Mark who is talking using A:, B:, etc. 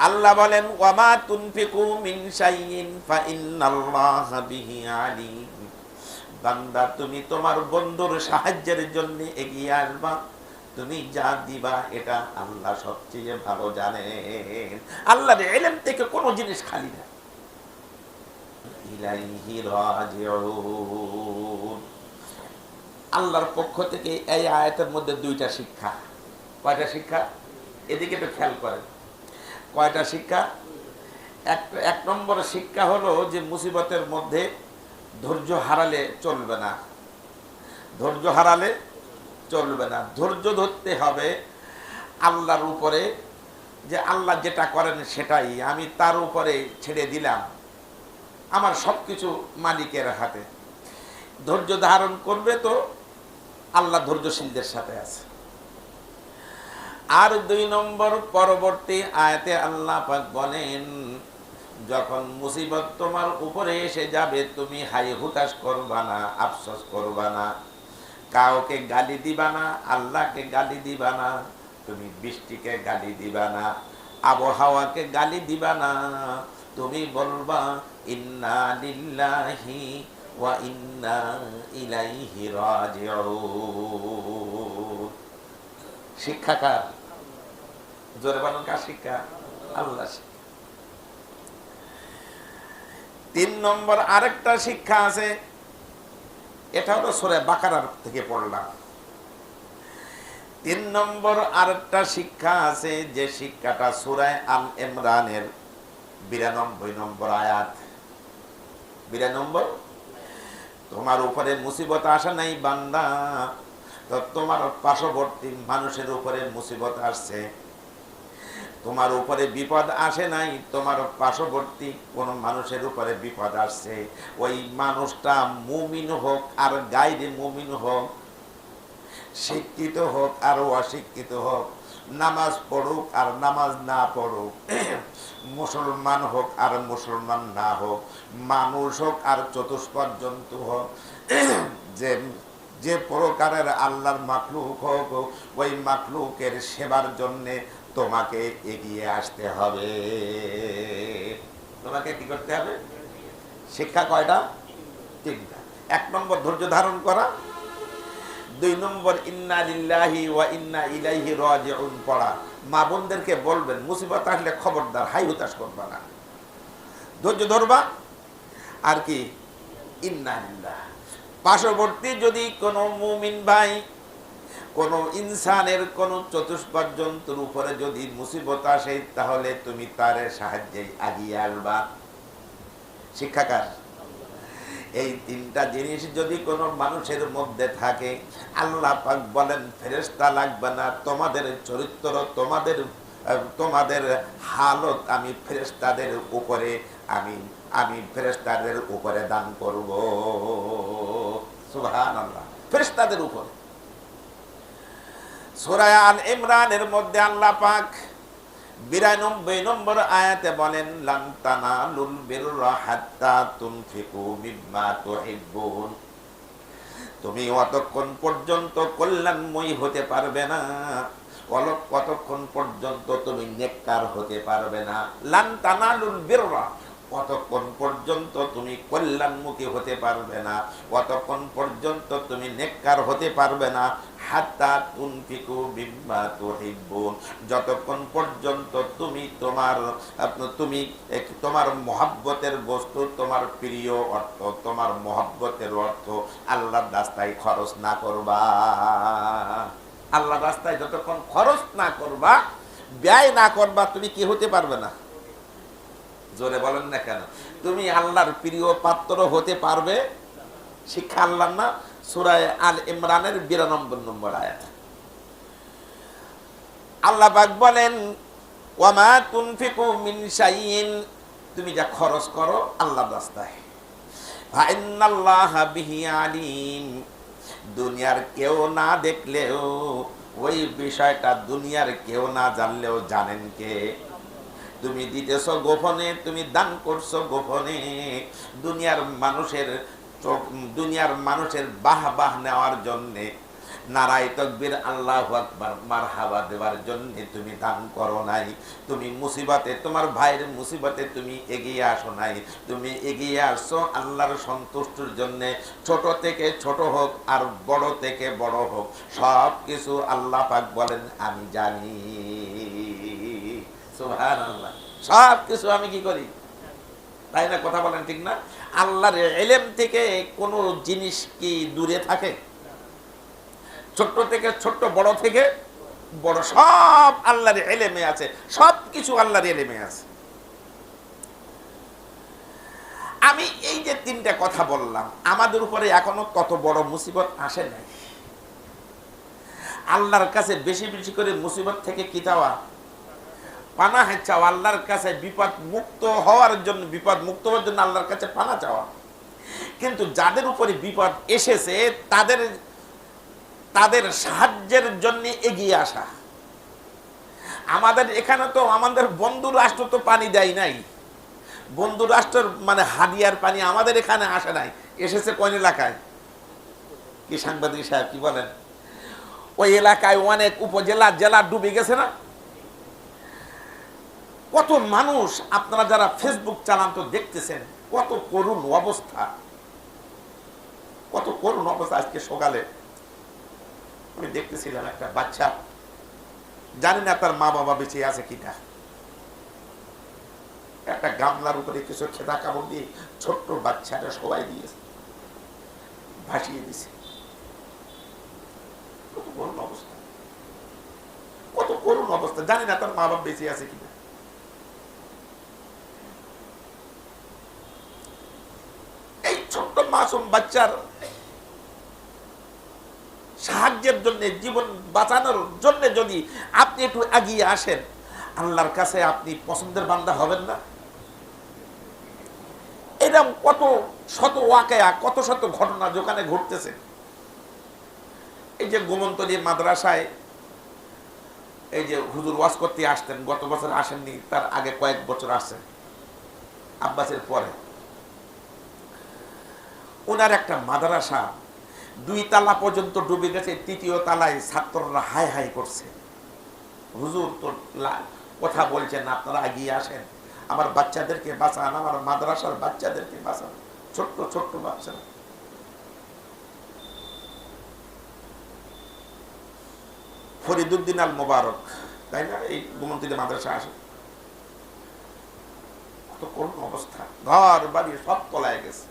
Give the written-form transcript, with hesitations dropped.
A: আল্লাহ বলেন ওয়ামা তুনফিকু মিন শাইইন ফা ইন্নাল্লাহা বিহি আলিম। বান্দা তুমি তোমার বন্ধুর সাহায্যের জন্য এগিয়ে আসবা, তুমি যা দিবা এটা আল্লাহ সবচেয়ে ভালো জানেন। আল্লাহর ইলম থেকে কোনো জিনিস খালি না। ইলাইহি রাজিউন। আল্লাহর পক্ষ থেকে এই আয়াতের মধ্যে দুইটা শিক্ষা। কয়টা শিক্ষা? এদিকে একটু খেয়াল করেন। কয়টা শিক্ষা? এক নম্বর শিক্ষা হলো যে মুসিবতের মধ্যে ধৈর্য হারালে চলবে না। ধৈর্য হারালে চলবে না, ধৈর্য ধরতে হবে আল্লাহর উপরে, যে আল্লাহ যেটা করেন সেটাই আমি তার উপরে ছেড়ে দিলাম, আমার সব কিছু মালিকের হাতে। ধৈর্য ধারণ করবে তো আল্লাহ ধৈর্যশীলদের সাথে আছে। আর দুই নম্বর পরবর্তী আয়াতে আল্লাহ পাক বলেন যখন মুসিবত তোমার উপরে এসে যাবে তুমি হাই হুতাশ করবা না, আফসোস করবা না, কাউকে গালি দিবা না, আল্লাহকে গালি দিবা না, তুমি বৃষ্টিকে গালি দিবা না, আবহাওয়াকে গালি দিবা না, তুমি বলবা ইন্না লিল্লাহি ওয়া ইন্না ইলাইহি রাজিউন। শিক্ষাকার জোরে বলেন কার শিক্ষা? আল্লাহ। তিন নম্বর আরেকটা শিক্ষা আছে, এটা হলো সূরা বাকারার থেকে পড়লাম। তিন নম্বর আরেকটা শিক্ষা আছে, যে শিক্ষাটা সূরা আল ইমরানের 92 নম্বর আয়াত। 92। তোমার উপরে মুসিবত আসে নাই বান্দা, তো তোমার পার্শ্ববর্তী মানুষের উপরে মুসিবত আসছে। তোমার উপরে বিপদ আসে নাই, তোমার পার্শ্ববর্তী কোন মানুষের উপরে বিপদ আসছে। ওই মানুষটা মুমিন হোক আর গায়রে মুমিন হোক, শিক্ষিত হোক আর অশিক্ষিত হোক, নামাজ পড়ুক আর নামাজ না পড়ুক, মুসলমান হোক আর মুসলমান না হোক, মানুষ হোক আর চতুষ্পদ জন্তু হোক, যে প্রকারের আল্লাহর মাখলুক হোক, ওই মাখলুকের সেবার জন্যে তোমাকে এগিয়ে আসতে হবে। তোমাকে কি করতে হবে? শিক্ষা কয়টা? তিনটা। এক নম্বর ধৈর্য ধারণ করা, দুই নম্বর ইন্না লিল্লাহি ওয়া ইন্না ইলাইহি রাজিউন পড়া। মা বোনদেরকে বলবেন মুসিবত আসলে খবরদার হাই হুতাশ করবা না, ধৈর্য ধরবা। আর কি? ইন্না লিল্লাহ। পার্শ্ববর্তী যদি কোনো মুমিন ভাই, কোন ইনসানের কোন চতুষ্পদ জন্তুর উপরে যদি মুসিবত আসে, তাহলে তুমি তার সাহায্যে আগিয়ে আসবা। শিক্ষাকার। এই তিনটা জিনিস যদি কোনো মানুষের মধ্যে থাকে, আল্লাহ পাক বলেন ফেরেশতা লাগবে না, তোমাদের চরিত্র, তোমাদের হালত আমি ফেরেশতাদের উপরে আমি ফেরেশতাদের উপরে দান করব। সুবহানাল্লাহ। ফেরেশতাদের উপরে। সূরা আল ইমরানের মধ্যে আল্লাহ পাক 92 নম্বর আয়াতে বলেন লান তানালুল বিররা হাত্তা তুনফিকু মিম্মা তুহিব্বুন। তুমি অতক্ষণ পর্যন্ত কল্যাণময়ী হতে পারবে না, কতক্ষণ পর্যন্ত তুমি নেককার হতে পারবে না। লান তানালুল বিররা, কতক্ষণ পর্যন্ত তুমি কল্যাণমুখী হতে পারবে না, কতক্ষণ পর্যন্ত তুমি নেককার হতে পারবে না। হাত্তা তুনফিকু মিম্মা তুহিব্বুন, যতক্ষণ পর্যন্ত তুমি তোমার মহব্বতের বস্তু, তোমার প্রিয় অর্থ, তোমার মহব্বতের অর্থ আল্লাহর রাস্তায় খরচ না করবা। আল্লাহর রাস্তায় যতক্ষণ খরচ না করবা, ব্যয় না করবা, তুমি কি হতে পারবে না? জোরে বলেন না কেন? তুমি আল্লাহর প্রিয় পাত্র হতে পারবে। শিক্ষা আল্লাহ না? সূরা আল ইমরানের 92 নম্বর আয়াত। আল্লাহ পাক বলেন ওয়ামা তুনফিকু মিন শাইইন, তুমি যা খরচ করো আল্লাহর রাস্তায়, ফা ইন্নাল্লাহা বিহি আলিম, দুনিয়ার কেউ না দেখলেও ওই বিষয়টা, দুনিয়ার কেউ না জানলেও জানেন কে। তুমি দিতেছ গোপনে, তুমি দান করছো গোপনে, দুনিয়ার মানুষের বাহ নেওয়ার জন্যে, নারায়ে তাকবীর আল্লাহু আকবার মারহাবা দেওয়ার জন্য তুমি দান করো নাই, তুমি মুসিবতে তোমার ভাইয়ের মুসিবতে তুমি এগিয়ে আসো নাই, তুমি এগিয়ে আসছো আল্লাহর সন্তুষ্টির জন্য। ছোট থেকে ছোট হোক আর বড় থেকে বড় হোক, সব কিছু আল্লাহ পাক বলেন আমি জানি। সুবহানাল্লাহ, সব কিছু আমি কি করি, তাই না? কথা বলেন ঠিক না? আল্লাহর ইলম থেকে কোনো জিনিস কি দূরে থাকে? ছোট থেকে ছোট, বড় থেকে বড়, সব আল্লাহর ইলমে আছে, সব কিছু আল্লাহর ইলমে আছে। আমি এই যে তিনটা কথা বললাম, আমাদের উপরে এখনো তত বড় মুসিবত আসে নাই। আল্লাহর কাছে বেশি বেশি করে মুসিবত থেকে কি চাওয়া, পানাহ চাওয়া, আল্লাহর কাছে বিপদ মুক্ত হওয়ার জন্য, বিপদ মুক্ত হওয়ার জন্য আল্লাহর কাছে পানা চাওয়া। কিন্তু যাদের উপরে বিপদ এসেছে তাদের তাদের সাহায্যের জন্য এগিয়ে আসা। আমাদের এখানে তো আমাদের বন্ধু রাষ্ট্র তো পানি দেয় নাই, বন্ধু রাষ্ট্রের মানে হাদিয়ার পানি আমাদের এখানে আসে নাই, এসেছে কোন এলাকায়? কি সাংবাদিক সাহেব কি বলেন? ওই এলাকায় অনেক উপজেলা জেলা ডুবে গেছে না? কত মানুষ, আপনারা যারা ফেসবুক চালান তো দেখতেছেন কত করুণ অবস্থা, কত করুণ অবস্থা। আজকে সকালে আমি দেখতেছিলাম একটা বাচ্চা, জানি না তার মা বাবা বেঁচে আছে কিনা, একটা গামলার উপরে কিছু খেদা কাপড় দিয়ে ছোট্ট বাচ্চাটা সবাই দিয়েছে, ভাসিয়ে দিছে। কত করুণ অবস্থা, কত করুণ অবস্থা, জানি না তার মা বাবা বেঁচে আছে কিনা। এই ছোট্ট মাসুম বাচ্চার সাহায্যের জন্য, জীবন বাঁচানোর জন্য যদি আপনি একটু এগিয়ে আসেন, আল্লাহর কাছে আপনি পছন্দের বান্দা হবেন না? এরকম কত শত ওয়াকিয়া, কত শত ঘটনা যেখানে ঘটতেছে। এই যে গোমন্তলী মাদ্রাসায় এই যে হুজুর ওয়াজ করতে আসতেন, গত বছর আসেননি, তার আগে কয়েক বছর আসছেন, আব্বাসের পরে। ওনার একটা মাদ্রাসা 2 তালা পর্যন্ত ডুবে গেছে, 3য় তালায় ছাত্ররা হাই হাই করছে, হুজুর তো কথা বলছেন, আপনারা এগিয়ে আসেন, আমার বাচ্চাদেরকে বাঁচান, আমার মাদ্রাসার বাচ্চাদেরকে বাঁচান, ছোট্ট ছোট্ট বাচ্চা। ফরিদুদ্দিন আল মোবারক, তাই না? এই গোমন্তী মাদ্রাসা আসে, কত করুণ অবস্থা, ঘর বাড়ি সব তলায় গেছে।